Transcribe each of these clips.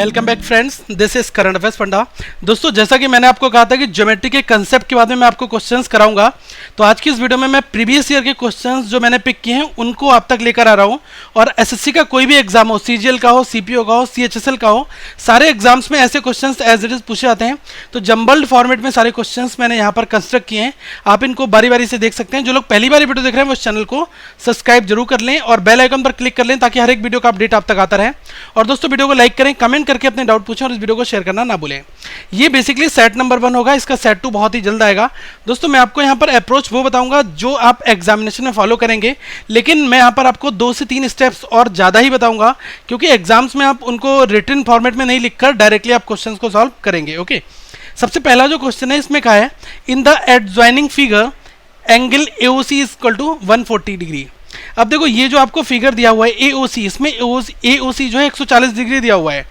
Welcome back friends, this is current affairs panda. दोस्तों, जैसा कि मैंने आपको कहा था कि ज्योमेट्री के कंसेप्ट के बाद में मैं आपको क्वेश्चंस कराऊंगा, तो आज की इस वीडियो में मैं प्रीवियस ईयर के क्वेश्चंस जो मैंने पिक किए हैं उनको आप तक लेकर आ रहा हूं। और एसएससी का कोई भी एग्जाम हो, सीजीएल का हो, सीपीओ का हो, सीएचएसएल का हो, सारे एग्जाम्स में ऐसे क्वेश्चंस एज इट इज पूछे जाते हैं। तो जंबल्ड फॉर्मेट में सारे क्वेश्चंस मैंने यहाँ पर कंस्ट्रक्ट किए हैं, आप इनको बारी बारी से देख सकते हैं। जो लोग पहली बार वीडियो देख रहे हैं वो इस चैनल को सब्सक्राइब जरूर कर लें और बेल आइकन पर क्लिक कर लें ताकि हर एक वीडियो का अपडेट आप तक आता रहे। और दोस्तों, वीडियो को लाइक करें, कमेंट करके अपने डाउट पूछें और इस वीडियो को शेयर करना ना भूलें। ये बेसिकली सेट नंबर 1 होगा, इसका सेट 2 बहुत ही जल्द आएगा। दोस्तों, मैं आपको यहाँ पर अप्रोच वो बताऊंगा जो आप एग्जामिनेशन में फॉलो करेंगे, लेकिन मैं यहाँ पर आपको 2 से 3 स्टेप्स और ज़्यादा ही बताऊंगा, क्योंकि एग्जाम्स में आप उनको रिटन फॉर्मेट में नहीं लिखकर डायरेक्टली आप क्वेश्चन को सॉल्व करेंगे। ओके, सबसे पहला जो क्वेश्चन है इसमें कहा है, in the adjoining figure angle AOC is equal to 140 degree. अब देखो, ये जो आपको फिगर दिया हुआ है AOC, इसमें AOC जो है 140 डिग्री दिया हुआ है।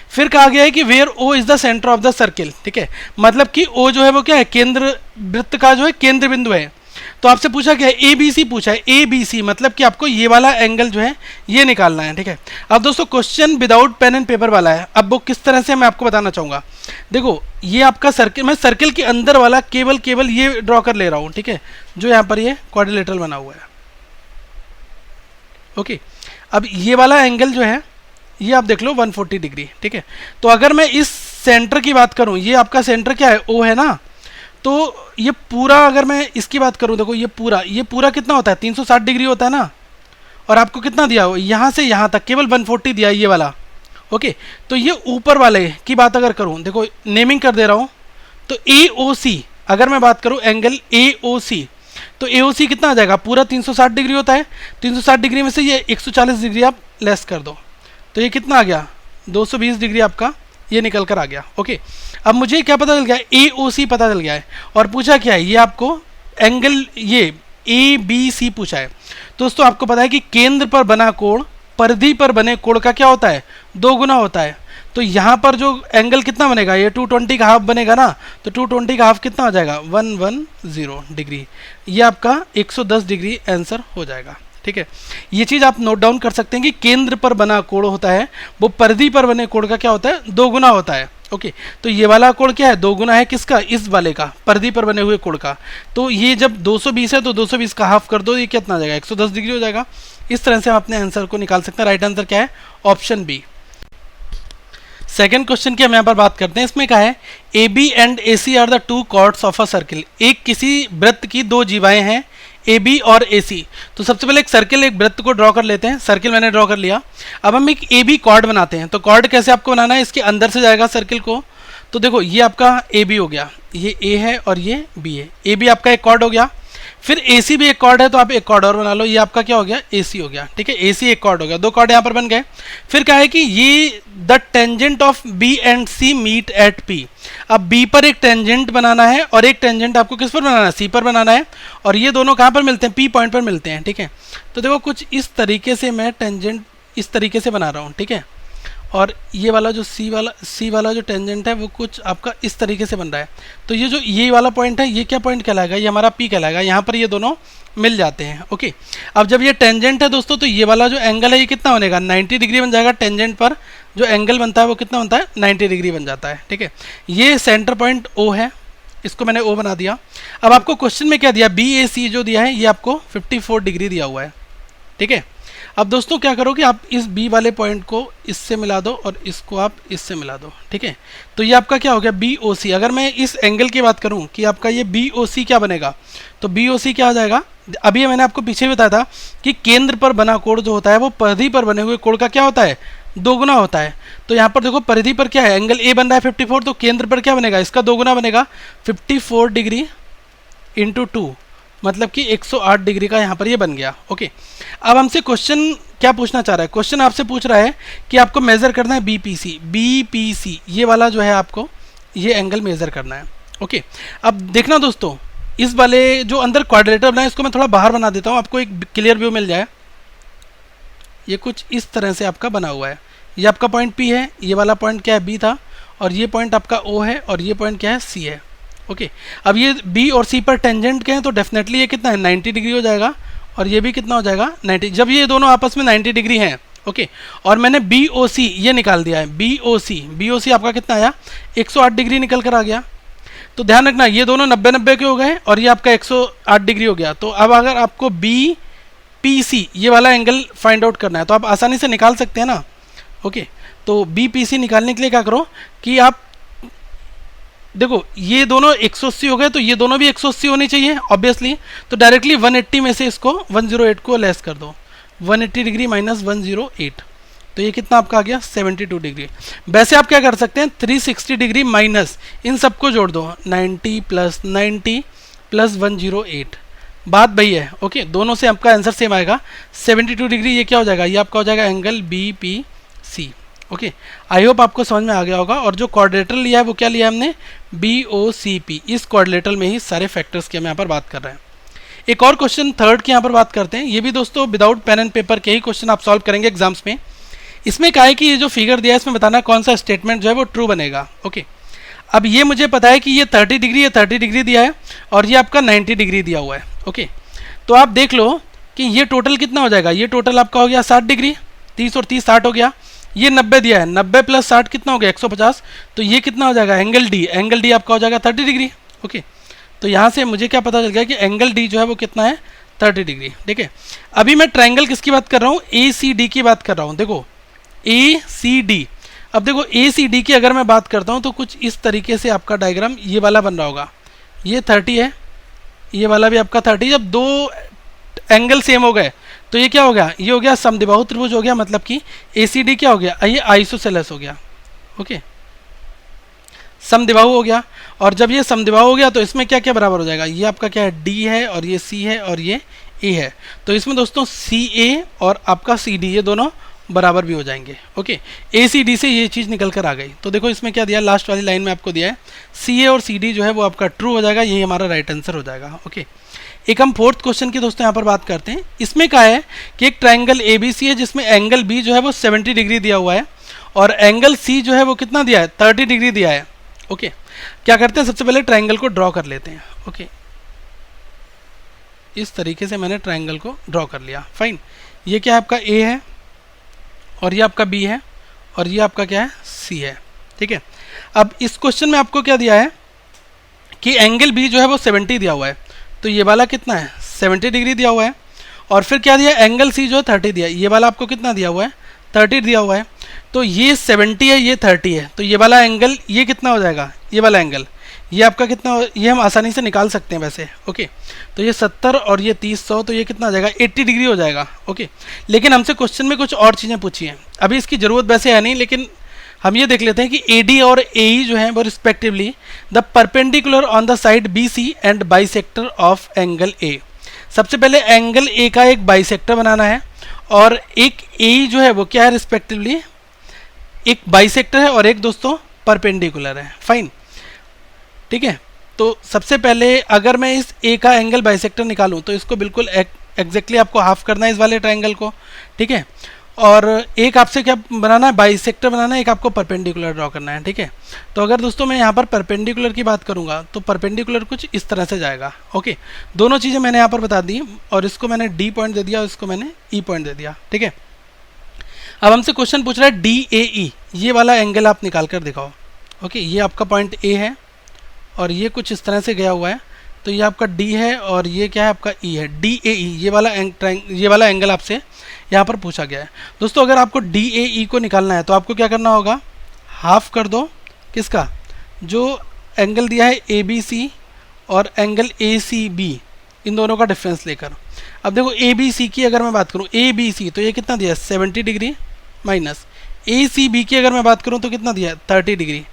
फिर कहा गया है कि where O is the centre of the circle. ठीक है, मतलब कि O जो है वो क्या है, केंद्र वृत्त का जो है केंद्र बिंदु है। तो आपसे पूछा क्या है, ABC पूछा है, ABC मतलब कि आपको ये वाला एंगल जो है ये निकालना है। ठीक है, अब दोस्तों question without pen and paper वाला है। अब वो किस तरह से मैं आपको बताना चाहूँगा। देखो, ये आपका सर्किल, मैं सर्किल के अंदर वाला केवल ये ड्रॉ कर ले रहा हूँ। ठीक है, जो यहाँ पर ये क्वाड्रिलेटरल बना हुआ है। ओके, अब ये वाला एंगल जो है ये आप देख लो 140 डिग्री। ठीक है, तो अगर मैं इस सेंटर की बात करूं, ये आपका सेंटर क्या है, O है ना, तो ये पूरा अगर मैं इसकी बात करूं, देखो ये पूरा कितना होता है, 360 डिग्री होता है ना। और आपको कितना दिया हो, यहाँ से यहाँ तक केवल 140 दिया ये वाला। ओके, तो ये ऊपर वाले की बात अगर करूं, देखो नेमिंग कर दे रहा हूं, तो AOC अगर मैं बात करूं एंगल AOC, तो AOC कितना आ जाएगा, पूरा 360 डिग्री होता है। 360 डिग्री में से ये 140 डिग्री आप लेस कर दो, तो ये कितना आ गया, 220 डिग्री आपका ये निकल कर आ गया। ओके, अब मुझे क्या पता चल गया, AOC पता चल गया है। और पूछा क्या है, ये आपको एंगल ये ABC पूछा है। दोस्तों, आपको पता है कि केंद्र पर बना कोण परिधि पर बने कोण का क्या होता है, 2 गुना होता है। तो यहाँ पर जो एंगल कितना बनेगा, ये 220 का हाफ बनेगा ना, तो 220 का हाफ कितना हो जाएगा, 110 डिग्री। ये आपका 110 डिग्री आंसर हो जाएगा। ठीक है, ये चीज़ आप नोट डाउन कर सकते हैं कि केंद्र पर बना कोण होता है वो परिधि पर बने कोण का क्या होता है, 2 गुना होता है। ओके, तो ये वाला कोण क्या है, 2 गुना है किसका, इस वाले का, परिधि पर बने हुए कोण का। तो ये जब 220 है तो 220 का हाफ कर दो, ये कितना आ जाएगा, 110 डिग्री हो जाएगा। इस तरह से हम अपने आंसर को निकाल सकते हैं। राइट आंसर क्या है, ऑप्शन बी। सेकेंड क्वेश्चन की हम यहाँ पर बात करते हैं। इसमें क्या है, AB and AC are the 2 chords of a circle. एक किसी वृत्त की 2 जीवाएं हैं, AB और AC। तो सबसे पहले एक सर्किल, एक वृत्त को ड्रॉ कर लेते हैं। सर्किल मैंने ड्रॉ कर लिया। अब हम एक AB कॉर्ड बनाते हैं। तो कॉर्ड कैसे आपको बनाना है, इसके अंदर से जाएगा सर्किल को। तो देखो, ये आपका AB हो गया, ये A है और ये B है। AB आपका एक कॉर्ड हो गया। फिर AC भी एक कॉर्ड है, तो आप एक कॉर्ड और बना लो, ये आपका क्या हो गया, AC हो गया। ठीक है, AC एक कॉर्ड हो गया, 2 कॉर्ड यहाँ पर बन गए। फिर क्या है कि ये the tangent of B and C meet at P। अब B पर एक टेंजेंट बनाना है और एक टेंजेंट आपको किस पर बनाना है, C पर बनाना है। और ये दोनों कहाँ पर मिलते हैं, P पॉइंट पर मिलते हैं। ठीक है, तो देखो कुछ इस तरीके से मैं टेंजेंट इस तरीके से बना रहा हूँ। ठीक है, और ये वाला जो C वाला जो टेंजेंट है वो कुछ आपका इस तरीके से बन रहा है। तो ये जो ये वाला पॉइंट है, ये क्या पॉइंट कहलाएगा, ये हमारा P कहलाएगा। यहाँ पर ये दोनों मिल जाते हैं। ओके, अब जब ये टेंजेंट है दोस्तों, तो ये वाला जो एंगल है ये कितना बनेगा, 90 डिग्री बन जाएगा। टेंजेंट पर जो एंगल बनता है वो कितना बनता है, 90 डिग्री बन जाता है। ठीक है, ये सेंटर पॉइंट O है, इसको मैंने O बना दिया। अब आपको क्वेश्चन में क्या दिया, BAC जो दिया है ये आपको 54 डिग्री दिया हुआ है। ठीक है, अब दोस्तों क्या करो कि आप इस B वाले पॉइंट को इससे मिला दो और इसको आप इससे मिला दो। ठीक है, तो ये आपका क्या हो गया, BOC। अगर मैं इस एंगल की बात करूं कि आपका ये BOC क्या बनेगा, तो BOC क्या आ जाएगा, अभी मैंने आपको पीछे बताया था कि केंद्र पर बना कोण जो होता है वो परिधि पर बने हुए कोण का क्या होता है, 2 गुना होता है। तो यहाँ पर देखो, परिधि पर क्या है, एंगल A बन रहा है 54, तो केंद्र पर क्या बनेगा, इसका 2 गुना बनेगा, 54 डिग्री इंटू 2, मतलब कि 108 डिग्री का यहाँ पर ये बन गया। ओके, अब हमसे क्वेश्चन क्या पूछना चाह रहा है, क्वेश्चन आपसे पूछ रहा है कि आपको मेजर करना है BPC ये वाला जो है आपको ये एंगल मेजर करना है। ओके, अब देखना दोस्तों, इस वाले जो अंदर क्वाड्रिलेटरल बना है इसको मैं थोड़ा बाहर बना देता हूँ, आपको एक क्लियर व्यू मिल जाए। ये कुछ इस तरह से आपका बना हुआ है। ये आपका पॉइंट P है, ये वाला पॉइंट क्या है, B था, और ये पॉइंट आपका O है, और ये पॉइंट क्या है, C है। ओके, अब ये B और C पर टेंजेंट के हैं, तो डेफिनेटली ये कितना है, 90 डिग्री हो जाएगा। और ये भी कितना हो जाएगा, 90। जब ये दोनों आपस में 90 डिग्री हैं, ओके। और मैंने बी ओ सी ये निकाल दिया है, बी ओ सी आपका कितना आया 108 डिग्री निकल कर आ गया। तो ध्यान रखना ये दोनों 90-90 के हो गए और ये आपका 108 डिग्री हो गया। तो अब अगर आपको बी पी सी ये वाला एंगल फाइंड आउट करना है तो आप आसानी से निकाल सकते हैं ना। ओके, तो बी पी सी निकालने के लिए क्या करो कि आप देखो ये दोनों 180 हो गए तो ये दोनों भी 180 होनी चाहिए ऑब्वियसली। तो डायरेक्टली 180 में से इसको 108 को लेस कर दो, 180 डिग्री माइनस 108, तो ये कितना आपका आ गया 72 डिग्री। वैसे आप क्या कर सकते हैं 360 डिग्री माइनस इन सबको जोड़ दो, 90 प्लस 90 प्लस 108, बात वही है। ओके, दोनों से आपका आंसर सेम आएगा 72 डिग्री। ये क्या हो जाएगा, ये आपका हो जाएगा angle B P C. Okay, I hope आपको समझ में आ गया होगा। और जो कोऑर्डिनेटर लिया है वो क्या लिया है हमने, बी ओ सी पी। इस कोऑर्डिनेटर में ही सारे फैक्टर्स की हम यहाँ पर बात कर रहे हैं। एक और क्वेश्चन थर्ड की यहाँ पर बात करते हैं। ये भी दोस्तों विदाउट पेन एंड पेपर के ही क्वेश्चन आप सॉल्व करेंगे एग्जाम्स में। इसमें क्या है कि ये जो फिगर दिया है इसमें बताना कौन सा स्टेटमेंट जो है वो ट्रू बनेगा। ओके, अब ये मुझे पता है कि ये 30 डिग्री ये 30 डिग्री दिया है और ये आपका 90 डिग्री दिया हुआ है। ओके, तो आप देख लो कि ये टोटल कितना हो जाएगा, ये टोटल आपका हो गया 60 डिग्री, 30 और 30 60 हो गया। ये 90 दिया है, 90 प्लस 60 कितना हो गया 150, तो ये कितना हो जाएगा एंगल डी, एंगल डी आपका हो जाएगा 30 डिग्री। ओके, तो यहाँ से मुझे क्या पता चल गया कि एंगल डी जो है वो कितना है 30 डिग्री। ठीक है, अभी मैं ट्राइंगल किसकी बात कर रहा हूँ, ए सी डी की बात कर रहा हूँ। देखो ए सी डी, अब देखो ए सी डी की अगर मैं बात करता हूँ तो कुछ इस तरीके से आपका डायग्राम ये वाला बन रहा होगा। ये 30 है, ये वाला भी आपका 30। जब दो एंगल सेम हो गए तो ये क्या हो गया, ये हो गया समद्विबाहु त्रिभुज हो गया, मतलब कि ए सी डी क्या हो गया, ये आइसोसेलेस हो गया। ओके, समद्विबाहु हो गया। और जब ये समद्विबाहु हो गया तो इसमें क्या क्या बराबर हो जाएगा, ये आपका क्या है डी है और ये सी है और ये ए है। तो इसमें दोस्तों सी ए और आपका सी डी ये दोनों बराबर भी हो जाएंगे। ओके, ए सी डी से ये चीज़ निकल कर आ गई। तो देखो इसमें क्या दिया, लास्ट वाली लाइन में आपको दिया है सी ए और सी डी जो है वो आपका ट्रू हो जाएगा, यही हमारा राइट आंसर हो जाएगा। ओके, एक हम फोर्थ क्वेश्चन की दोस्तों यहाँ पर बात करते हैं। इसमें क्या है कि एक ट्राइंगल ए बी सी है जिसमें एंगल बी जो है वो 70 डिग्री दिया हुआ है और एंगल सी जो है वो कितना दिया है 30 डिग्री दिया है। ओके, क्या करते हैं सबसे पहले ट्राइंगल को ड्रॉ कर लेते हैं। ओके, इस तरीके से मैंने ट्राइंगल को ड्रॉ कर लिया। फाइन, ये क्या है आपका ए है और ये आपका बी है और ये आपका क्या है सी है। ठीक है, अब इस क्वेश्चन में आपको क्या दिया है कि एंगल बी जो है वो 70 दिया हुआ है, तो ये वाला कितना है 70 डिग्री दिया हुआ है। और फिर क्या दिया, एंगल सी जो है 30 दिया, ये वाला आपको कितना दिया हुआ है 30 दिया हुआ है। तो ये 70 है ये 30 है, तो ये वाला एंगल ये कितना हो जाएगा, ये वाला एंगल ये आपका कितना, ये हम आसानी से निकाल सकते हैं वैसे। ओके, तो ये 70 और ये 30 100, तो ये कितना आ जाएगा 80 डिग्री हो जाएगा। ओके, लेकिन हमसे क्वेश्चन में कुछ और चीज़ें पूछी हैं, अभी इसकी ज़रूरत वैसे है नहीं, लेकिन हम ये देख लेते हैं कि ए डी और ए ई जो है वो respectively the perpendicular on the side B C and bisector of angle A. सबसे पहले एंगल ए का एक बाइसेक्टर बनाना है और एक ए ई जो है वो क्या है रिस्पेक्टिवली एक बाइसेक्टर है और एक दोस्तों परपेंडिकुलर है। फाइन, ठीक है, तो सबसे पहले अगर मैं इस ए का एंगल बाइसेक्टर निकालूं तो इसको बिल्कुल एग्जैक्टली आपको हाफ करना है इस वाले ट्राइंगल को। ठीक है, और एक आपसे क्या बनाना है बाइसेक्टर बनाना है, एक आपको परपेंडिकुलर ड्रॉ करना है। ठीक है, तो अगर दोस्तों मैं यहाँ पर परपेंडिकुलर की बात करूँगा तो परपेंडिकुलर कुछ इस तरह से जाएगा। ओके, दोनों चीज़ें मैंने यहाँ पर बता दी और इसको मैंने डी पॉइंट दे दिया और इसको मैंने ई पॉइंट दे दिया। ठीक है, अब हमसे क्वेश्चन पूछ रहा है डी ए ई, ये वाला एंगल आप निकाल कर दिखाओ। ओके, ये आपका पॉइंट ए है और ये कुछ इस तरह से गया हुआ है, तो ये आपका डी है और ये क्या है आपका ई है, डी ए ई ये वाला एंगल आपसे यहाँ पर पूछा गया है। दोस्तों अगर आपको डी ए ई को निकालना है तो आपको क्या करना होगा, हाफ कर दो किसका, जो एंगल दिया है ए बी सी और एंगल ए सी बी, इन दोनों का डिफरेंस लेकर। अब देखो ए बी सी की अगर मैं बात करूँ, ए बी सी तो ये कितना दिया है 70 डिग्री माइनस ए सी बी की अगर मैं बात करूँ तो कितना दिया है 30 डिग्री,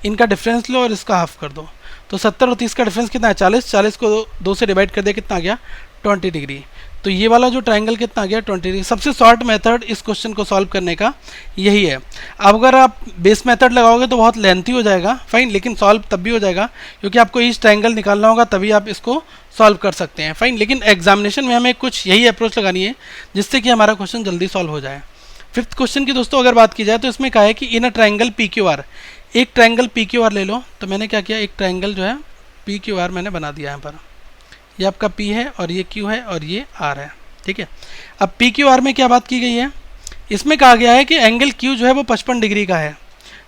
इनका डिफरेंस लो और इसका हाफ कर दो, तो 70 और 30 का डिफरेंस कितना है 40, 40 को 2 से डिवाइड कर दिया कितना आ गया 20 डिग्री। तो ये वाला जो ट्राइंगल कितना आ गया 20 डिग्री। सबसे शॉर्ट मेथड इस क्वेश्चन को सॉल्व करने का यही है। अब अगर आप बेस मेथड लगाओगे तो बहुत लेंथी हो जाएगा, फाइन, लेकिन सॉल्व तब भी हो जाएगा क्योंकि आपको इस ट्राइंगल निकालना होगा तभी आप इसको सॉल्व कर सकते हैं। फाइन, लेकिन एग्जामिनेशन में हमें कुछ यही अप्रोच लगानी है जिससे कि हमारा क्वेश्चन जल्दी सॉल्व हो जाए। फिफ्थ क्वेश्चन की दोस्तों अगर बात की जाए तो इसमें क्या है कि in a triangle P Q R, एक ट्राइंगल पी क्यू आर ले लो। तो मैंने क्या किया, एक ट्राइंगल जो है पी क्यू आर मैंने बना दिया यहाँ पर, ये आपका पी है और ये क्यू है और ये आर है। ठीक है, अब पी क्यू आर में क्या बात की गई है इसमें कहा गया है कि एंगल क्यू जो है वो 55 डिग्री का है।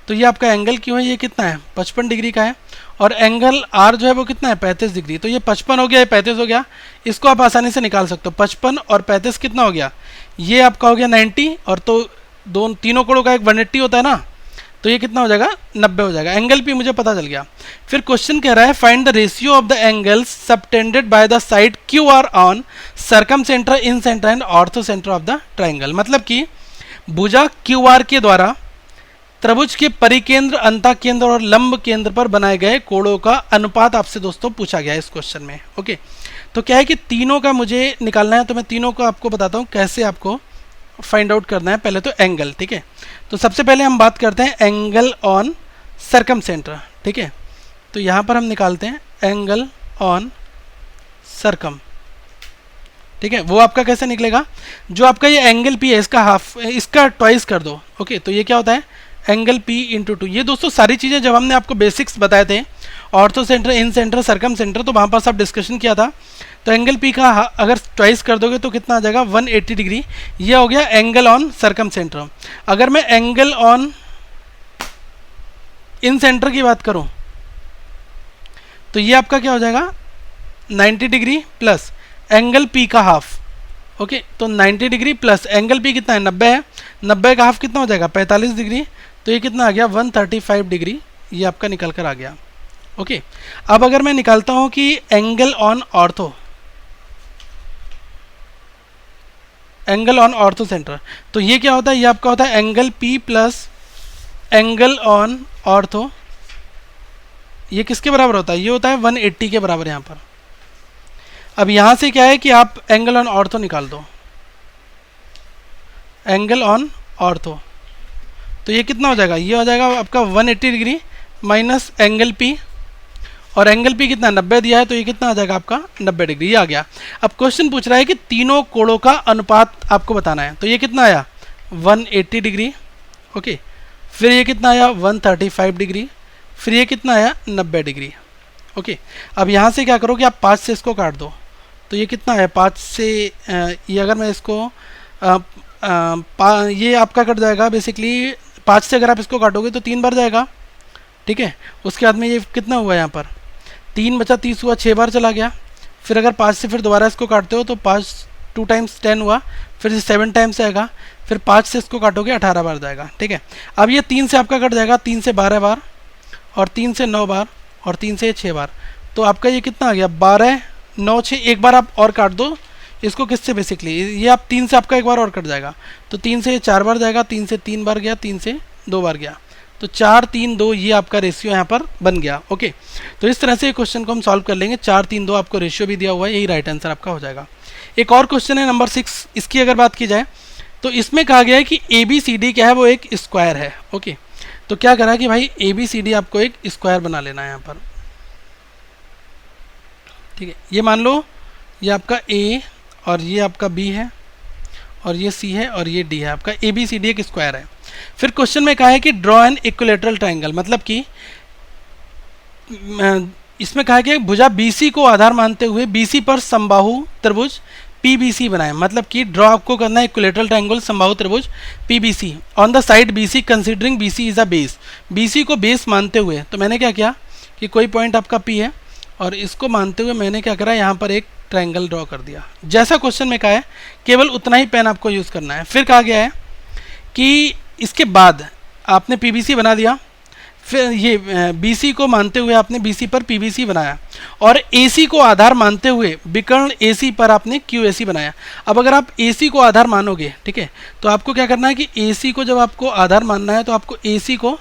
तो ये आपका एंगल क्यू है, ये कितना है 55 डिग्री का है, और एंगल आर जो है वो कितना है 35 डिग्री। तो ये 55 हो गया, ये 35 हो गया, इसको आप आसानी से निकाल सकते हो। 55 और 35 कितना हो गया, ये आपका हो गया 90, और तो तीनों कोणों का एक 180 होता है ना, तो ये कितना हो जाएगा 90 हो जाएगा। एंगल पी मुझे पता चल गया। फिर क्वेश्चन कह रहा है find the ratio of the angles subtended by the side Q R on circum centre, in centre and ortho centre of the triangle. मतलब कि भुजा क्यू आर के द्वारा त्रिभुज के परिकेंद्र, अंतःकेंद्र और लंब केंद्र पर बनाए गए कोणों का अनुपात आपसे दोस्तों पूछा गया है इस क्वेश्चन में। ओके, तो क्या है कि तीनों का मुझे निकालना है, तो मैं तीनों को आपको बताता हूँ कैसे आपको फाइंड आउट करना है। पहले तो एंगल, ठीक है, तो सबसे पहले हम बात करते हैं एंगल ऑन सर्कम सेंटर, ठीक है। तो यहाँ पर हम निकालते हैं एंगल ऑन सर्कम, ठीक है। वो आपका कैसे निकलेगा, जो आपका ये एंगल पी है इसका हाफ, इसका ट्वाइस कर दो। ओके, तो ये क्या होता है एंगल पी इंटू 2। ये दोस्तों सारी चीज़ें जब हमने आपको बेसिक्स बताए थे, ऑर्थो सेंटर, इन सेंटर, सर्कम सेंटर, तो वहाँ पर सब डिस्कशन किया था। तो एंगल पी का अगर ट्वाइस कर दोगे तो कितना आ जाएगा 180 डिग्री। ये हो गया एंगल ऑन सर्कम सेंटर। अगर मैं एंगल ऑन इन सेंटर की बात करूं तो ये आपका क्या हो जाएगा 90 डिग्री प्लस एंगल पी का हाफ। ओके, तो 90 डिग्री प्लस एंगल पी कितना है 90 है, 90 का हाफ कितना हो जाएगा 45 डिग्री। तो ये कितना आ गया 135 डिग्री, ये आपका निकल कर आ गया। ओके, अब अगर मैं निकालता हूं कि angle on ortho, angle on ortho centre, तो ये क्या होता है, ये आपका होता है angle P plus angle on ortho. ये किसके बराबर होता है, ये होता है 180 के बराबर यहाँ पर। अब यहाँ से क्या है कि आप एंगल ऑन ऑर्थो निकाल दो, एंगल ऑन ऑर्थो, तो ये कितना हो जाएगा, ये हो जाएगा आपका 180 डिग्री माइनस एंगल पी, और एंगल पी कितना 90 दिया है, तो ये कितना आ जाएगा आपका 90 डिग्री, ये आ गया। अब क्वेश्चन पूछ रहा है कि तीनों कोणों का अनुपात आपको बताना है। तो ये कितना आया 180 डिग्री, ओके, फिर ये कितना आया 135 डिग्री, फिर ये कितना आया 90 डिग्री। ओके, अब यहाँ से क्या करो कि आप 5 से इसको काट दो, तो ये कितना है 5 से ये अगर मैं इसको ये आपका कट जाएगा बेसिकली 5 से अगर आप इसको काटोगे तो 3 बार जाएगा, ठीक है। उसके बाद में ये कितना हुआ यहाँ पर 3 बचा 30 हुआ, 6 बार चला गया। फिर अगर 5 से फिर दोबारा इसको काटते हो तो 5 2 टाइम्स 10 हुआ, फिर से 7 टाइम्स आएगा, फिर 5 से इसको काटोगे 18 बार जाएगा, ठीक है। अब ये 3 से आपका कट जाएगा, 3 से 12 बार, और 3 से 9 बार, और 3 से 6 बार। तो आपका ये कितना आ गया 12 9 6, एक बार आप और काट दो इसको किससे बेसिकली, ये आप 3 से आपका एक बार और कट जाएगा, तो 3 से 4 बार जाएगा, 3 से 3 बार गया, 3 से 2 बार गया, तो 4 3 2 ये आपका रेशियो यहाँ पर बन गया। ओके, तो इस तरह से क्वेश्चन को हम सॉल्व कर लेंगे। 4 3 2 आपको रेशियो भी दिया हुआ है, यही राइट आंसर आपका हो जाएगा। एक और क्वेश्चन है नंबर 6, इसकी अगर बात की जाए तो इसमें कहा गया है कि ABCD क्या है वो एक स्क्वायर है। ओके, तो क्या करा कि भाई ABCD आपको एक स्क्वायर बना लेना है यहाँ पर, ठीक है। ये मान लो ये आपका A और ये आपका B है, और ये C है, और ये D है, आपका ABCD एक स्क्वायर है। फिर क्वेश्चन में कहा है कि ड्रॉ एन इक्विलेटरल ट्रायंगल, मतलब कि इसमें कहा है कि भुजा BC को आधार मानते हुए BC पर समबाहु त्रिभुज PBC बनाए। मतलब कि ड्रॉ आपको करना है इक्विलेटरल ट्रायंगल समबाहु त्रिभुज PBC on the side BC considering BC is a base, BC को बेस मानते हुए। तो मैंने क्या किया कि कोई पॉइंट आपका P है और इसको मानते हुए मैंने क्या करा यहाँ पर एक ट्रायंगल ड्रॉ कर दिया, जैसा क्वेश्चन में कहा है, केवल उतना ही पेन आपको यूज़ करना है। फिर कहा गया है कि इसके बाद आपने PBC बना दिया, फिर ये BC को मानते हुए आपने BC पर PBC बनाया, और AC को आधार मानते हुए विकर्ण AC पर आपने QAC बनाया। अब अगर आप AC को आधार मानोगे, ठीक है, तो आपको क्या करना है कि AC को जब आपको आधार मानना है तो आपको AC को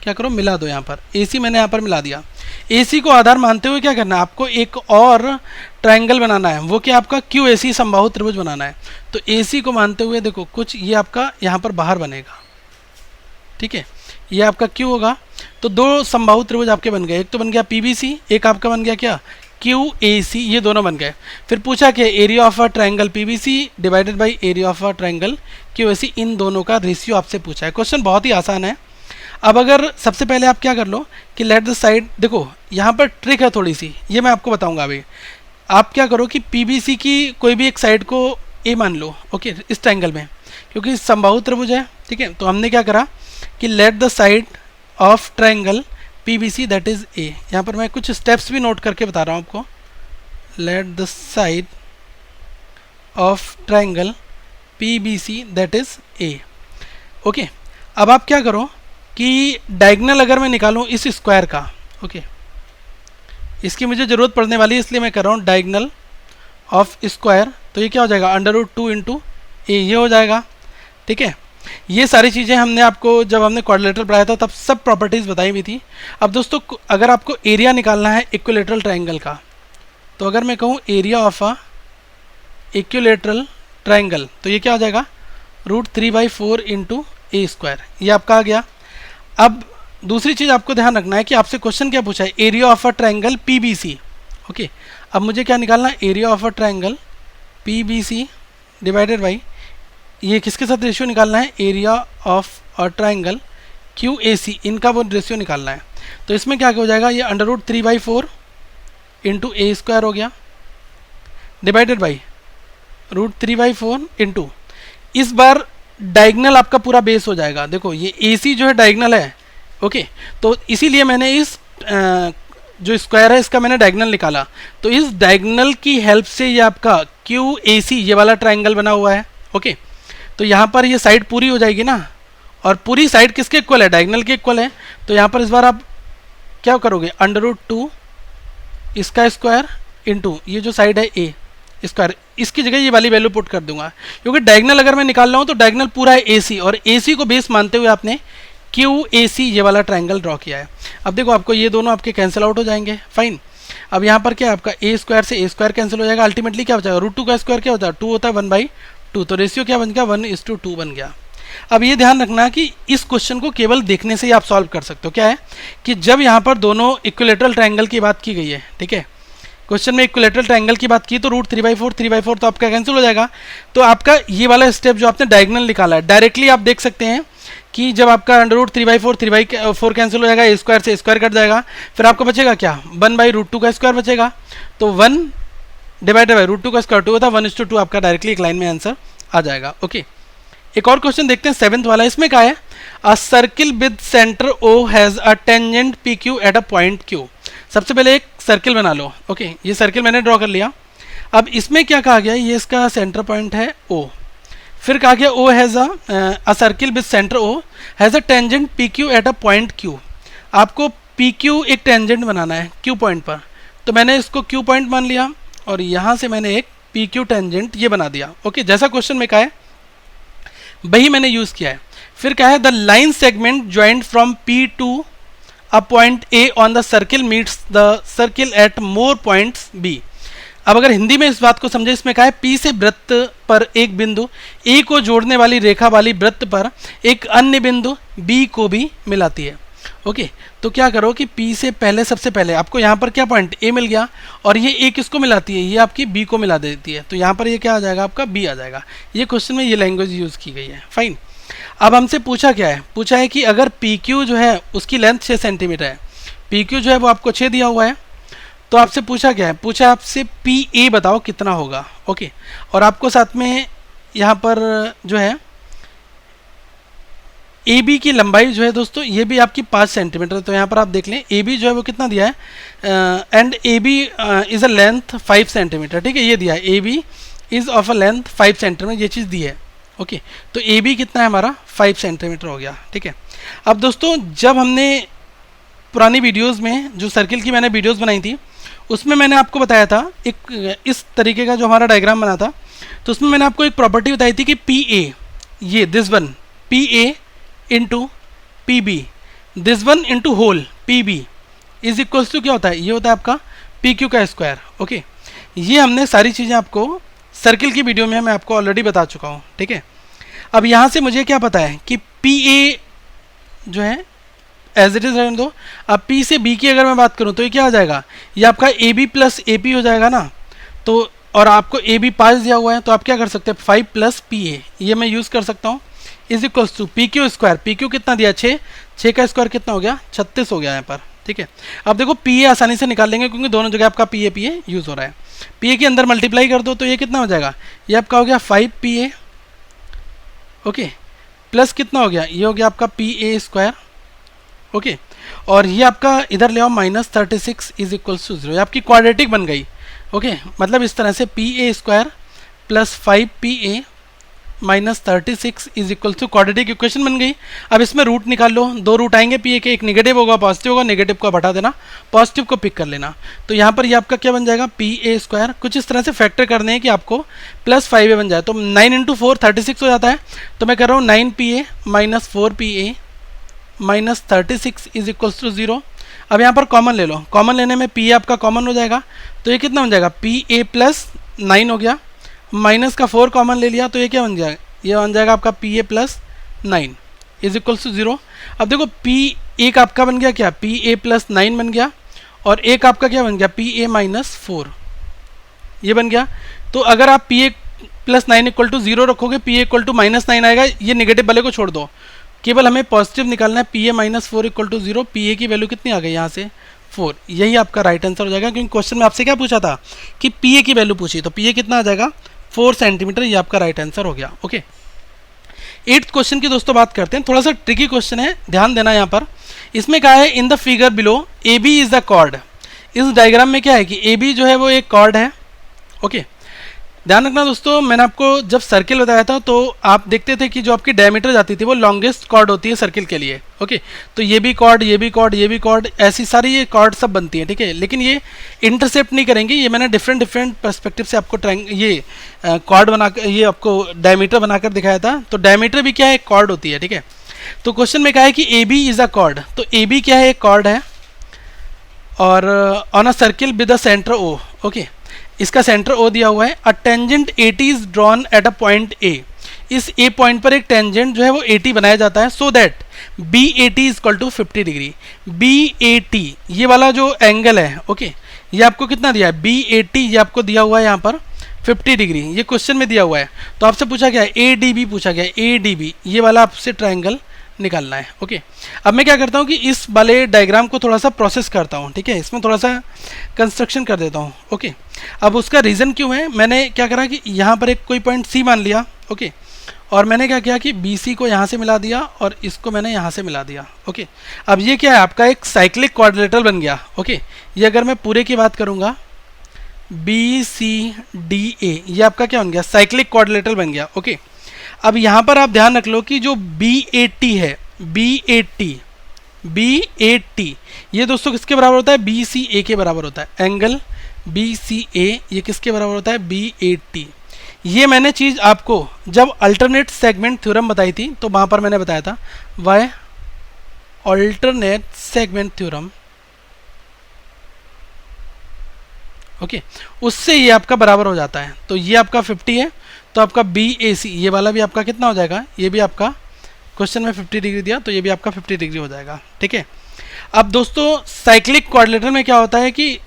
क्या करो मिला दो। यहाँ पर AC मैंने यहाँ पर मिला दिया। AC को आधार मानते हुए क्या करना है, आपको एक और ट्रायंगल बनाना है, वो क्या आपका QAC समबाहु त्रिभुज बनाना है। तो AC को मानते हुए देखो कुछ ये आपका यहाँ पर बाहर बनेगा, ठीक है, ये आपका Q होगा। तो 2 समबाहु त्रिभुज आपके बन गए, एक तो बन गया PBC, एक आपका बन गया क्या QAC, ये दोनों बन गए। फिर पूछा कि area of a triangle PBC divided by area of a triangle QAC, इन दोनों का रेशियो आपसे पूछा है। क्वेश्चन बहुत ही आसान है। अब अगर सबसे पहले आप क्या कर लो कि लेट द साइड, देखो यहाँ पर ट्रिक है थोड़ी सी, ये मैं आपको बताऊंगा अभी। आप क्या करो कि PBC की कोई भी एक साइड को A मान लो, ओके, इस ट्रायंगल में, क्योंकि समबाहु त्रिभुज है, ठीक है। तो हमने क्या करा कि let the side of triangle PBC that is A। यहाँ पर मैं कुछ स्टेप्स भी नोट करके बता रहा हूँ आपको। Let the side of triangle PBC that is A। Okay, अब आप क्या करो कि डायगोनल अगर मैं निकालूं इस स्क्वायर का, ओके, इसकी मुझे ज़रूरत पड़ने वाली है इसलिए मैं कर रहा हूँ डायगोनल ऑफ स्क्वायर। तो ये क्या हो जाएगा, √2 × A ये हो जाएगा, ठीक है। ये सारी चीज़ें हमने आपको जब हमने क्वाड्रिलेटरल पढ़ाया था तब सब प्रॉपर्टीज़ बताई हुई थी। अब दोस्तों अगर आपको एरिया निकालना है इक्विलेटरल ट्रायंगल का, तो अगर मैं कहूँ area of a equilateral triangle, तो ये क्या हो जाएगा, √3/4 × A²। ये आपका आ गया। अब दूसरी चीज़ आपको ध्यान रखना है कि आपसे क्वेश्चन क्या पूछा है, area of a triangle PBC। Okay, अब मुझे क्या निकालना है, area of a triangle PBC divided by, ये किसके साथ रेशियो निकालना है, area of a triangle QAC, इनका वो रेशियो निकालना है। तो इसमें क्या हो जाएगा, ये √3/4 × A² हो गया डिवाइडेड बाई √3/4 × इस बार डायगोनल आपका पूरा बेस हो जाएगा। देखो ये AC जो है डायगोनल है, ओके, तो इसीलिए मैंने इस जो स्क्वायर है इसका मैंने डायगोनल निकाला। तो इस डायगोनल की हेल्प से ये आपका QAC ये वाला ट्रायंगल बना हुआ है, ओके। तो यहाँ पर ये साइड पूरी हो जाएगी ना, और पूरी साइड किसके इक्वल है, डायगोनल के इक्वल है। तो यहाँ पर इस बार आप क्या करोगे, √2 इसका स्क्वायर × ये जो साइड है A स्क्वायर, इसकी जगह ये वाली वैल्यू पुट कर दूंगा, क्योंकि डायगोनल अगर मैं निकाल रहा हूँ तो डायगोनल पूरा है AC, और AC को बेस मानते हुए आपने QAC ये वाला ट्रायंगल ड्रॉ किया है। अब देखो आपको ये दोनों आपके कैंसिल आउट हो जाएंगे, फाइन। अब यहाँ पर क्या है, आपका A² से A² कैंसिल हो जाएगा, अल्टीमेटली क्या बचाएगा, √2 का स्क्वायर क्या होता है, 2 होता है 1/2, तो रेशियो क्या बन गया, 1:2 बन गया। अब ये ध्यान रखना कि इस क्वेश्चन को केवल देखने से ही आप सॉल्व कर सकते हो। क्या है कि जब यहाँ पर दोनों इक्विलेटरल ट्रायंगल की बात की गई है, ठीक है, क्वेश्चन में इक्विलेटरल ट्रायंगल की बात की तो √3/4 तो आपका कैंसिल हो जाएगा। तो आपका ये वाला स्टेप जो आपने डायगोनल निकाला है, डायरेक्टली आप देख सकते हैं कि जब आपका √3/4 3/4 कैंसिल हो जाएगा, A² से A² कट जाएगा, फिर आपको बचेगा क्या, 1/√2 का स्क्वायर बचेगा। तो 1 डिवाइडेड बाई √2 का स्क्वायर 2 होता है, 1:2 आपका डायरेक्टली एक लाइन में आंसर आ जाएगा, ओके। एक और क्वेश्चन देखते हैं 7th वाला। इसमें क्या है, अ circle with centre O has a tangent PQ eight a point Q। सबसे पहले एक सर्किल बना लो, ओके, ये सर्किल मैंने ड्रॉ कर लिया। अब इसमें क्या कहा गया, ये इसका सेंटर पॉइंट है O, फिर कहा गया O has a circle with centre O has a tangent PQ eight a point Q। आपको PQ एक टेंजेंट बनाना है Q पॉइंट पर, तो मैंने इसको Q पॉइंट मान लिया और यहाँ से मैंने एक PQ टेंजेंट ये बना दिया, ओके। जैसा क्वेश्चन में कहा है वही मैंने यूज़ किया है। फिर क्या है, the line segment joint from P to a point A on the circle meets the circle at more points B। अब अगर हिंदी में इस बात को समझे, इसमें क्या है, P से वृत्त पर एक बिंदु A को जोड़ने वाली रेखा वाली वृत्त पर एक अन्य बिंदु B को भी मिलाती है, ओके। तो क्या करो कि P से पहले, सबसे पहले आपको यहाँ पर क्या पॉइंट A मिल गया, और ये A किसको मिलाती है, ये आपकी B को मिला देती है। तो यहाँ पर ये क्या आ जाएगा, आपका B आ जाएगा। ये क्वेश्चन में ये लैंग्वेज यूज़ की गई है, फाइन। अब हमसे पूछा क्या है, पूछा है कि अगर PQ जो है उसकी लेंथ 6 सेंटीमीटर है, PQ जो है वो आपको 6 दिया हुआ है, तो आपसे पूछा क्या है, पूछा आपसे PA बताओ कितना होगा, ओके। और आपको साथ में यहाँ पर जो है AB की लंबाई जो है दोस्तों, ये भी आपकी 5 सेंटीमीटर। तो यहाँ पर आप देख लें AB जो है वो कितना दिया है, and AB is a length 5 centimetre, ठीक है, ये दिया है AB is of a length 5 centimetre, ये चीज़ दी है, ओके। तो AB कितना है हमारा, 5 सेंटीमीटर हो गया, ठीक है। अब दोस्तों जब हमने पुरानी वीडियोज़ में जो सर्किल की मैंने वीडियोज़ बनाई थी, उसमें मैंने आपको बताया था एक इस तरीके का जो हमारा डायग्राम बना था, तो उसमें मैंने आपको एक प्रॉपर्टी बताई थी कि PA, ये this one PA into PB, this one into whole PB is equals to क्या होता है, ये होता है आपका PQ का स्क्वायर, ओके। ये हमने सारी चीज़ें आपको सर्किल की वीडियो में मैं आपको ऑलरेडी बता चुका हूँ, ठीक है। अब यहाँ से मुझे क्या पता है कि PA जो है एज इट इज़ रहने दो। अब P से B की अगर मैं बात करूँ तो ये क्या आ जाएगा, ये आपका AB प्लस AP हो जाएगा ना। तो और आपको AB 5 दिया हुआ है, तो आप क्या कर सकते हैं, 5 प्लस PA ये मैं यूज़ कर सकता हूँ, is equals to PQ square. PQ कितना दिया, 6, 6 का स्क्वायर कितना हो गया, 36 हो गया यहाँ पर, ठीक है। अब देखो PA आसानी से निकाल लेंगे क्योंकि दोनों जगह आपका PA यूज़ हो रहा है। PA के अंदर मल्टीप्लाई कर दो तो ये कितना हो जाएगा, ये आपका हो गया 5 PA ओके, प्लस कितना हो गया, ये हो गया आपका पी ए स्क्वायर। ओके, और ये आपका इधर ले आओ -36 इज इक्वल्स टू 0, ये आपकी क्वाड्रेटिक बन गई। ओके, मतलब इस तरह से P A square plus 5pa -36 is equal to quadratic equation बन गई। अब इसमें रूट निकाल लो, दो रूट आएंगे पी ए के, एक नेगेटिव होगा पॉजिटिव होगा, नेगेटिव को हटा देना, पॉजिटिव को पिक कर लेना। तो यहाँ पर ये आपका क्या बन जाएगा, पी ए स्क्वायर, कुछ इस तरह से फैक्टर करने हैं कि आपको प्लस 5a बन जाए। तो 9 × 4 36 हो जाता है, तो मैं कर रहा हूँ 9pa - 4pa -36 is equals to 0। अब यहाँ पर कॉमन ले लो, कॉमन लेने में पी आपका कॉमन हो जाएगा, तो ये कितना बन जाएगा, पी ए प्लस 9 हो गया, माइनस का 4 कॉमन ले लिया, तो ये क्या बन जाएगा, ये बन जाएगा आपका P A plus 9 is equals to 0। अब देखो पी एक आपका बन गया क्या, पी ए प्लस 9 बन गया, और एक आपका क्या बन गया, पी ए -4 ये बन गया। तो अगर आप P A plus 9 equal to 0 रखोगे, पी ए इक्वल टू -9 आएगा, ये नेगेटिव वाले को छोड़ दो, केवल हमें पॉजिटिव निकालना है, P A -4 equal to 0, P A की वैल्यू कितनी आ गई यहाँ से 4, यही आपका राइट आंसर हो जाएगा। क्योंकि क्वेश्चन में आपसे क्या पूछा था कि पी ए की वैल्यू पूछी, तो पी ए कितना आ जाएगा 4 सेंटीमीटर, ये आपका राइट आंसर हो गया। ओके, 8th क्वेश्चन की दोस्तों बात करते हैं, थोड़ा सा ट्रिकी क्वेश्चन है, ध्यान देना यहाँ पर। इसमें कहा है in the figure below A B is the chord. इस डायग्राम में क्या है कि ए बी जो है वो एक कॉर्ड है। ओके, ध्यान रखना दोस्तों, मैंने आपको जब सर्किल बताया था तो आप देखते थे कि जो आपकी डायमीटर जाती थी वो लॉन्गेस्ट कॉर्ड होती है सर्किल के लिए। ओके, तो ये भी कॉर्ड, ये भी कॉर्ड, ये भी कॉर्ड, ऐसी सारी ये कॉर्ड सब बनती है, ठीक है। लेकिन ये इंटरसेप्ट नहीं करेंगे, ये मैंने डिफरेंट पर्सपेक्टिव से आपको ये कॉर्ड बनाकर, ये आपको डायमीटर बनाकर दिखाया था। तो डायमीटर भी क्या है, कॉर्ड होती है, ठीक है। तो क्वेश्चन में कहा है कि A B is a chord, तो ए बी क्या है, एक कॉर्ड है, और on a circle with a centre O. Okay, इसका सेंटर ओ दिया हुआ है। A tangent 80 is drawn at a point A, इस ए पॉइंट पर एक टेंजेंट जो है वो 80 बनाया जाता है, so that B A T is equal to 50 degree. B A T ये वाला जो एंगल है, ओके, ये आपको कितना दिया है, बी ए टी ये आपको दिया हुआ है यहाँ पर 50 डिग्री, ये क्वेश्चन में दिया हुआ है। तो आपसे पूछा गया है ए डी बी, पूछा गया है ए डी बी, ये वाला आपसे ट्राइंगल निकालना है। ओके, अब मैं क्या करता हूँ कि इस वाले डायग्राम को थोड़ा सा प्रोसेस करता हूँ, ठीक है, इसमें थोड़ा सा कंस्ट्रक्शन कर देता हूँ। ओके, अब उसका रीज़न क्यों है, मैंने क्या करा कि यहाँ पर एक कोई पॉइंट सी मान लिया, ओके, और मैंने क्या किया कि बी सी को यहाँ से मिला दिया और इसको मैंने यहाँ से मिला दिया। ओके, अब ये क्या है, आपका एक साइक्लिक क्वाड्रिलेटरल बन गया। ओके, ये अगर मैं पूरे की बात करूँगा, बी सी डी ए, ये आपका क्या बन गया, साइक्लिक क्वाड्रिलेटरल बन गया। ओके, अब यहाँ पर आप ध्यान रख लो कि जो बी ए टी है, बी ए टी ये दोस्तों किसके बराबर होता है, बी सी ए के बराबर होता है। एंगल बी सी ए ये किसके बराबर होता है, बी ए टी। ये मैंने चीज़ आपको जब अल्टरनेट सेगमेंट थ्योरम बताई थी तो वहाँ पर मैंने बताया था, by alternate segment theorem. Okay, उससे ये आपका बराबर हो जाता है। तो ये आपका 50 है, तो आपका बी ए सी ये वाला भी आपका कितना हो जाएगा, ये भी आपका क्वेश्चन में 50 डिग्री दिया, तो ये भी आपका 50 डिग्री हो जाएगा, ठीक है। अब दोस्तों साइक्लिक क्वाड्रिलेटरल में क्या होता है कि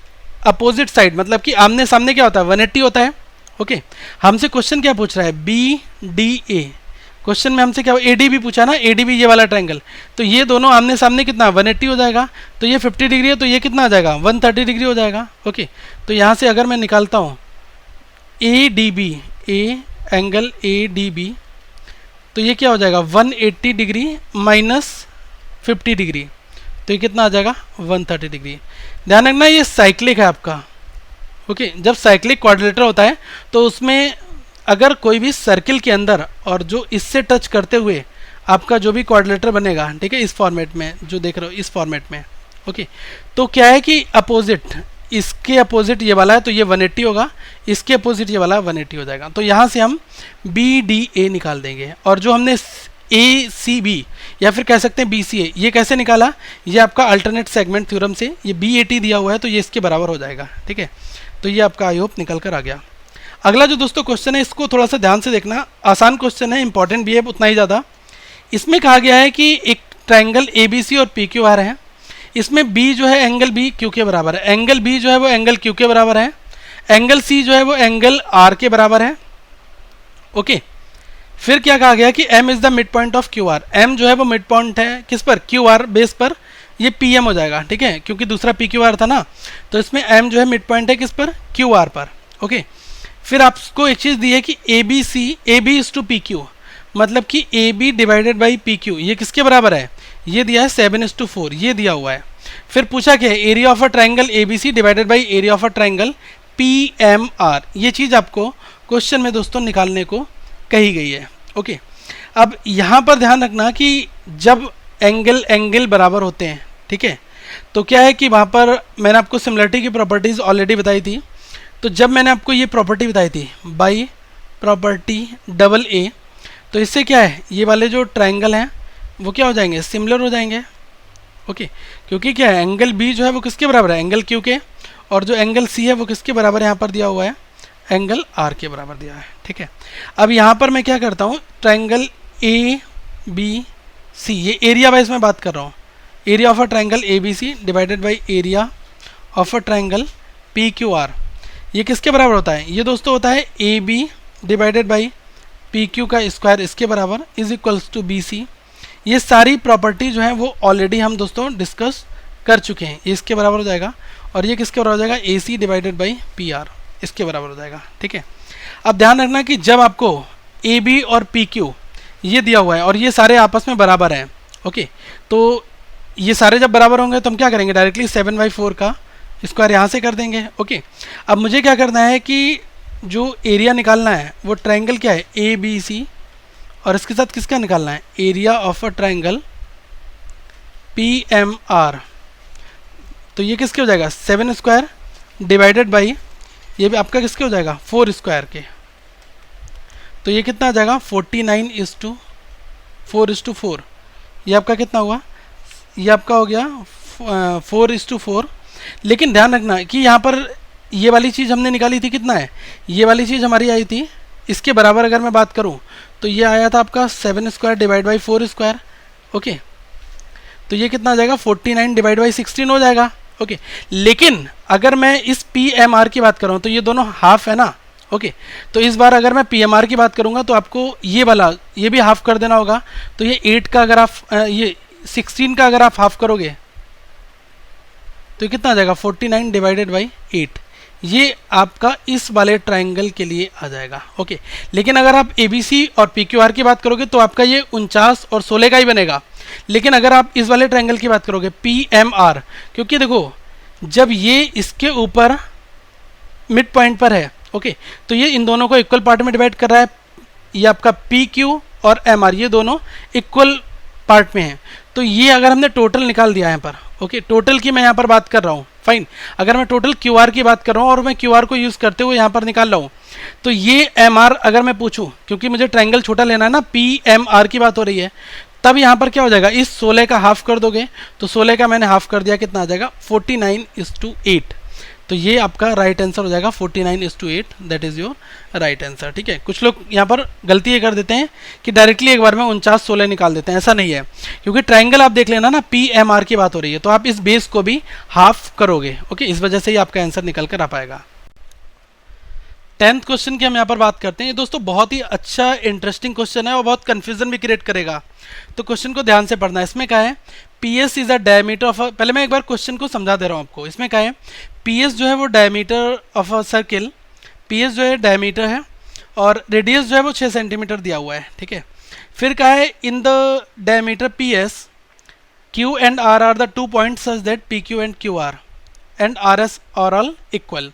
अपोजिट साइड, मतलब कि आमने सामने क्या होता है, 180 होता है। ओके, हमसे क्वेश्चन क्या पूछ रहा है, बी डी ए, क्वेश्चन में हमसे क्या ए डी बी पूछा ना, ए डी बी ये वाला ट्रायंगल, तो ये दोनों आमने सामने कितना 180 हो जाएगा, तो ये 50 डिग्री है, तो ये कितना आ जाएगा 130 डिग्री हो जाएगा। ओके, तो यहाँ से अगर मैं निकालता हूँ A D B, a angle A D B, तो ये क्या हो जाएगा 180 डिग्री माइनस 50 डिग्री, तो ये कितना आ जाएगा 130 डिग्री। ध्यान रखना ये साइक्लिक है आपका। ओके, जब साइक्लिक क्वाड्रिलेटर होता है तो उसमें अगर कोई भी सर्किल के अंदर और जो इससे टच करते हुए आपका जो भी क्वाड्रिलेटर बनेगा, ठीक है, इस फॉर्मेट में जो देख रहे हो, इस फॉर्मेट में। ओके, तो क्या है कि अपोजिट, इसके अपोजिट ये वाला है तो ये 180 होगा, इसके अपोजिट ये वाला 180 हो जाएगा। तो यहाँ से हम बी डी ए निकाल देंगे, और जो हमने ए सी बी या फिर कह सकते हैं बी सी ए, ये कैसे निकाला, ये आपका अल्टरनेट सेगमेंट थ्योरम से, ये बी ए टी दिया हुआ है तो ये इसके बराबर हो जाएगा, ठीक है। तो ये आपका आई होप निकल कर आ गया। अगला जो दोस्तों क्वेश्चन है इसको थोड़ा सा ध्यान से देखना, आसान क्वेश्चन है, इंपॉर्टेंट भी है उतना ही ज़्यादा। इसमें कहा गया है कि एक ट्राइंगल ए बी सी और पी क्यू आर है, इसमें B जो है एंगल B Q के बराबर है, एंगल B जो है वो एंगल Q के बराबर है, एंगल C जो है वो एंगल R के बराबर है। ओके, फिर क्या कहा गया कि M is the mid point of QR, M जो है वो मिड पॉइंट है किस पर, QR बेस पर, ये PM हो जाएगा, ठीक है, क्योंकि दूसरा PQR था ना, तो इसमें M जो है मिड पॉइंट है किस पर, QR पर। ओके, फिर आपको एक चीज़ दी है कि AB इज टू PQ, मतलब कि A B divided by P Q ये किसके बराबर है, ये दिया है 7:4, ये दिया हुआ है। फिर पूछा क्या है, area of a triangle A B C divided by area of a triangle P M R. ये चीज़ आपको क्वेश्चन में दोस्तों निकालने को कही गई है। ओके, अब यहाँ पर ध्यान रखना कि जब एंगल बराबर होते हैं, ठीक है, तो क्या है कि वहाँ पर मैंने आपको सिमिलरिटी की प्रॉपर्टीज़ ऑलरेडी बताई थी। तो जब मैंने आपको ये प्रॉपर्टी बताई थी बाई प्रॉपर्टी डबल ए, तो इससे क्या है, ये वाले जो ट्राइंगल हैं वो क्या हो जाएंगे, सिमिलर हो जाएंगे। ओके, क्योंकि क्या है, एंगल बी जो है वो किसके बराबर है, एंगल क्यू के, और जो एंगल सी है वो किसके बराबर है, यहाँ पर दिया हुआ है एंगल आर के बराबर दिया है। ठीक है, अब यहाँ पर मैं क्या करता हूँ, ट्राइंगल ए बी सी, ये एरिया वाइज में बात कर रहा हूँ, area of a triangle A B C divided by area of a triangle P Q R, ये किसके बराबर होता है, ये दोस्तों होता है A B divided by P Q का स्क्वायर इसके बराबर is equals to B C. ये सारी प्रॉपर्टी जो है वो ऑलरेडी हम दोस्तों डिस्कस कर चुके हैं, ये इसके बराबर हो जाएगा, और ये किसके बराबर हो जाएगा, A C divided by P R इसके बराबर हो जाएगा। ठीक है, अब ध्यान रखना कि जब आपको ए बी और पी क्यू ये दिया हुआ है और ये सारे आपस में बराबर हैं, ओके, तो ये सारे जब बराबर होंगे तो हम क्या करेंगे, डायरेक्टली 7/4 का स्क्वायर यहाँ से कर देंगे। ओके, अब मुझे क्या करना है कि जो एरिया निकालना है वो ट्राइंगल क्या है, ए बी सी, और इसके साथ किसका निकालना है, area of a triangle P M R. तो ये किसके हो जाएगा, 7 स्क्वायर डिवाइडेड बाई, ये भी आपका किसके हो जाएगा, 4 स्क्वायर के। तो ये कितना आ जाएगा, 49:4:4। ये आपका कितना हुआ, ये आपका हो गया 4:4। लेकिन ध्यान रखना कि यहाँ पर ये वाली चीज़ हमने निकाली थी, कितना है, ये वाली चीज़ हमारी आई थी, इसके बराबर अगर मैं बात करूँ तो ये आया था आपका 7 square divide by 4 square. Okay, तो ये कितना आ जाएगा, 49 डिवाइड बाई 16 हो जाएगा। ओके, लेकिन अगर मैं इस पी एम आर की बात करूँ तो ये दोनों हाफ है ना। ओके, तो इस बार अगर मैं पी एम आर की बात करूँगा तो आपको ये वाला ये भी हाफ कर देना होगा। तो ये 8 का अगर आप ये 16 का अगर आप हाफ करोगे तो कितना आ जाएगा, 49 डिवाइडेड बाई 8। ये आपका इस वाले ट्राइंगल के लिए आ जाएगा। ओके, लेकिन अगर आप ए बी सी और पी क्यू आर की बात करोगे तो आपका ये 49 और 16 का ही बनेगा। लेकिन अगर आप इस वाले ट्राइंगल की बात करोगे पी एम आर, क्योंकि देखो जब ये इसके ऊपर मिड पॉइंट पर है, ओके, तो ये इन दोनों को इक्वल पार्ट में डिवाइड कर रहा है। ये आपका पी क्यू और एम आर ये दोनों इक्वल पार्ट में हैं। तो ये अगर हमने टोटल निकाल दिया यहाँ पर, ओके, टोटल की मैं यहाँ पर बात कर रहा हूँ, फाइन। अगर मैं टोटल क्यू आर की बात कर रहा हूँ और मैं क्यू आर को यूज़ करते हुए यहाँ पर निकाल रहा हूँ, तो ये एम आर अगर मैं पूछूँ, क्योंकि मुझे ट्राइंगल छोटा लेना है ना, पी एम आर की बात हो रही है, तब यहाँ पर क्या हो जाएगा, इस 16 का हाफ कर दोगे तो 16 का मैंने हाफ कर दिया, कितना आ जाएगा, 49:8। तो ये आपका राइट आंसर हो जाएगा 49:8, that is your right answer. ठीक है, कुछ लोग यहाँ पर गलती ये कर देते हैं कि डायरेक्टली एक बार में 49-16 निकाल देते हैं, ऐसा नहीं है, क्योंकि ट्राइंगल आप देख लेना ना, पी एम आर की बात हो रही है, तो आप इस बेस को भी हाफ करोगे। ओके, इस वजह से ही आपका आंसर निकल कर आ पाएगा। 10th क्वेश्चन की हम यहाँ पर बात करते हैं। ये दोस्तों बहुत ही अच्छा इंटरेस्टिंग क्वेश्चन है और बहुत कन्फ्यूजन भी क्रिएट करेगा, तो क्वेश्चन को ध्यान से पढ़ना है। इसमें क्या है, P S is a diameter of, पहले मैं एक बार क्वेश्चन को समझा दे रहा हूँ आपको। इसमें क्या है, पी एस जो है वो diameter of a circle, P S जो है डायमीटर है और रेडियस जो है वो 6 सेंटीमीटर दिया हुआ है। ठीक है, फिर क्या है, in the diameter P S Q and R are the 2 points such that P Q and Q R and R S are all equal.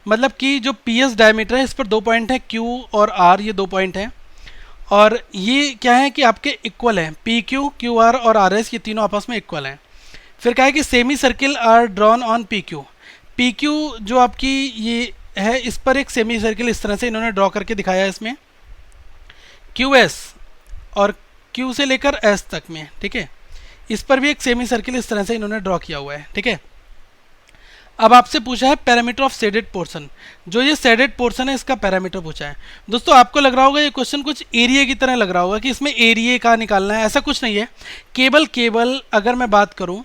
मतलब कि जो पी एस डायमीटर है इस पर 2 पॉइंट है, क्यू और आर ये 2 पॉइंट हैं, और ये क्या है कि आपके इक्वल हैं, पी क्यू, क्यू आर और आर एस ये तीनों आपस में इक्वल हैं। फिर क्या है कि semicircle are drawn on P Q, P Q जो आपकी ये है इस पर एक सेमी सर्किल इस तरह से इन्होंने ड्रॉ करके दिखाया है इसमें, क्यू एस और क्यू से लेकर एस तक में। ठीक है, इस पर भी एक सेमी सर्किल इस तरह से इन्होंने ड्रॉ किया हुआ है। ठीक है, अब आपसे पूछा है पैरामीटर ऑफ शेडेड पोर्शन, जो ये शेडेड पोर्शन है इसका पैरामीटर पूछा है। दोस्तों आपको लग रहा होगा ये क्वेश्चन कुछ एरिया की तरह लग रहा होगा कि इसमें एरिया का निकालना है, ऐसा कुछ नहीं है। केवल अगर मैं बात करूं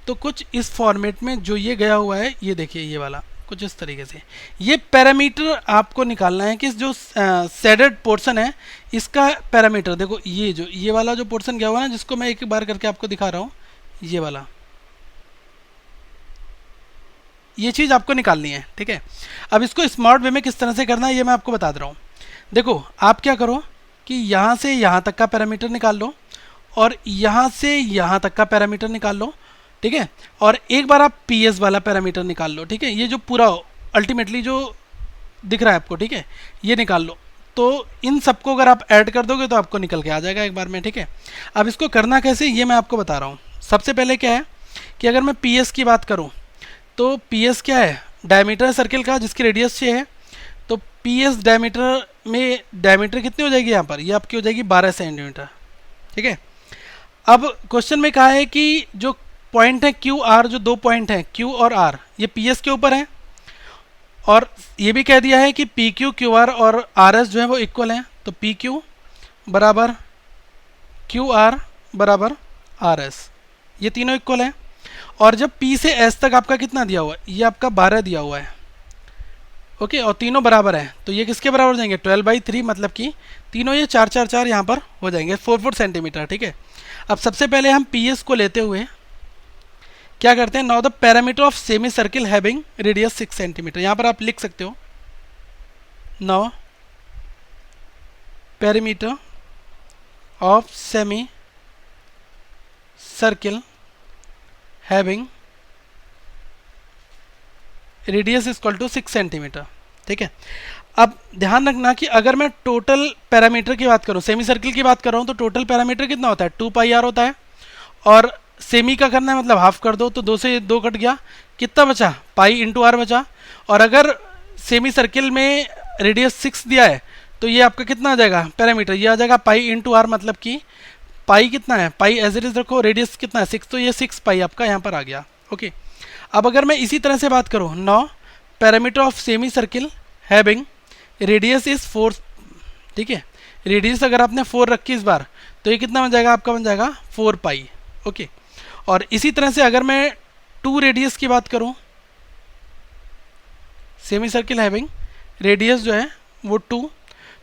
तो कुछ इस फॉर्मेट में जो ये गया हुआ है, ये देखिए ये वाला कुछ इस तरीके से, ये पैरामीटर आपको निकालना है कि जो शेडेड पोर्शन है इसका पैरामीटर। देखो ये वाला जो पोर्शन गया हुआ है ना, जिसको मैं एक बार करके आपको दिखा रहा हूँ, ये वाला, ये चीज़ आपको निकालनी है। ठीक है, अब इसको स्मार्ट वे में किस तरह से करना है ये मैं आपको बता दे रहा हूँ। देखो आप क्या करो कि यहाँ से यहाँ तक का पैरामीटर निकाल लो और यहाँ से यहाँ तक का पैरामीटर निकाल लो, ठीक है। और एक बार आप पी एस वाला पैरामीटर निकाल लो, ठीक है। ये जो पूरा अल्टीमेटली जो दिख रहा है आपको, ठीक है, ये निकाल लो। तो इन सबको अगर आप ऐड कर दोगे तो आपको निकल के आ जाएगा एक बार में, ठीक है। अब इसको करना कैसे ये मैं आपको बता रहा हूँ। सबसे पहले क्या है कि अगर मैं पी एस की बात करूँ तो पी एस क्या है, डायमीटर सर्किल का जिसकी रेडियस 6 है। तो पी एस डायमीटर में डायमीटर कितनी हो जाएगी यहाँ पर, ये आपकी हो जाएगी 12 सेंटीमीटर, ठीक है। अब क्वेश्चन में कहा है कि जो पॉइंट है क्यू आर, जो दो पॉइंट हैं क्यू और आर, ये पी एस के ऊपर है। और ये भी कह दिया है कि पी क्यू क्यू आर और आर एस जो है वो इक्वल हैं। तो पी क्यू बराबर क्यू आर बराबर आर एस, ये तीनों इक्वल हैं। और जब पी से एस तक आपका कितना दिया हुआ है, ये आपका 12 दिया हुआ है, ओके। और तीनों बराबर हैं तो ये किसके बराबर हो जाएंगे, 12/3, मतलब कि तीनों ये 4 4 4 यहाँ पर हो जाएंगे, 4 सेंटीमीटर, ठीक है। अब सबसे पहले हम पी एस को लेते हुए क्या करते हैं, now the parameter of semicircle having radius 6 centimetre. यहाँ पर आप लिख सकते हो now parameter of semicircle having radius equal to 6 centimetre, ठीक है। अब ध्यान रखना कि अगर मैं टोटल पैरामीटर की बात करूं, सेमी सर्किल की बात कर रहा हूं, तो टोटल पैरामीटर कितना होता है, 2πr होता है। और सेमी का करना है मतलब हाफ कर दो, तो 2 से 2 कट गया, कितना बचा, पाई इंटू आर बचा। और अगर सेमी सर्किल में रेडियस 6 दिया है तो ये आपका कितना आ जाएगा पैरामीटर, ये आ जाएगा पाई इंटू आर, मतलब कि पाई कितना है, पाई एज इट इज रखो, रेडियस कितना है 6, तो ये 6 पाई आपका यहाँ पर आ गया, ओके। अब अगर मैं इसी तरह से बात करूँ, now parameter of semicircle having radius is 4, ठीक है। रेडियस अगर आपने 4 रखी इस बार तो ये कितना बन जाएगा आपका, बन जाएगा 4 पाई, ओके। और इसी तरह से अगर मैं 2 रेडियस की बात करूँ, सेमी सर्किल हैविंग रेडियस जो है वो 2,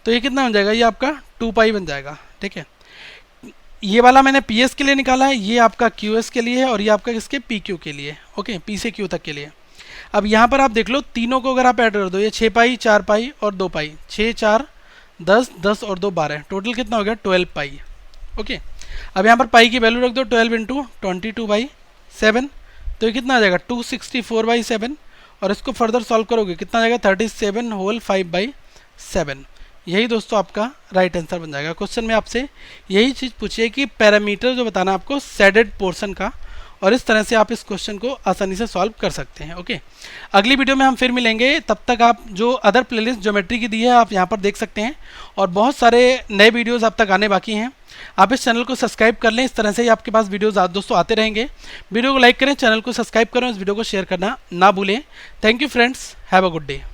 तो ये कितना बन जाएगा, ये आपका 2 पाई बन जाएगा, ठीक है। ये वाला मैंने पी एस के लिए निकाला है, ये आपका क्यू एस के लिए है और ये आपका किसके पी क्यू के लिए, ओके, पी से क्यू तक के लिए। अब यहाँ पर आप देख लो तीनों को अगर आप ऐड कर दो, ये 6 पाई 4 पाई और 2 पाई, 6 4 10 10 और 2 12, टोटल कितना हो गया 12 पाई, ओके। अब यहाँ पर पाई की वैल्यू रख दो 12 इंटू 22/7, तो ये कितना आ जाएगा 264/7। और इसको फर्दर सॉल्व करोगे कितना आ जाएगा 37 होल 5/7। यही दोस्तों आपका राइट आंसर बन जाएगा। क्वेश्चन में आपसे यही चीज़ पूछिए कि पैरामीटर जो बताना आपको शेडेड पोर्शन का, और इस तरह से आप इस क्वेश्चन को आसानी से सॉल्व कर सकते हैं, ओके। अगली वीडियो में हम फिर मिलेंगे, तब तक आप जो अदर प्लेलिस्ट ज्योमेट्री की दी है आप यहाँ पर देख सकते हैं, और बहुत सारे नए वीडियोस अब तक आने बाकी हैं। आप इस चैनल को सब्सक्राइब कर लें, इस तरह से ही आपके पास वीडियोस दोस्तों आते रहेंगे। वीडियो को लाइक करें, चैनल को सब्सक्राइब करें, इस वीडियो को शेयर करना ना भूलें। Thank you friends, have a good day.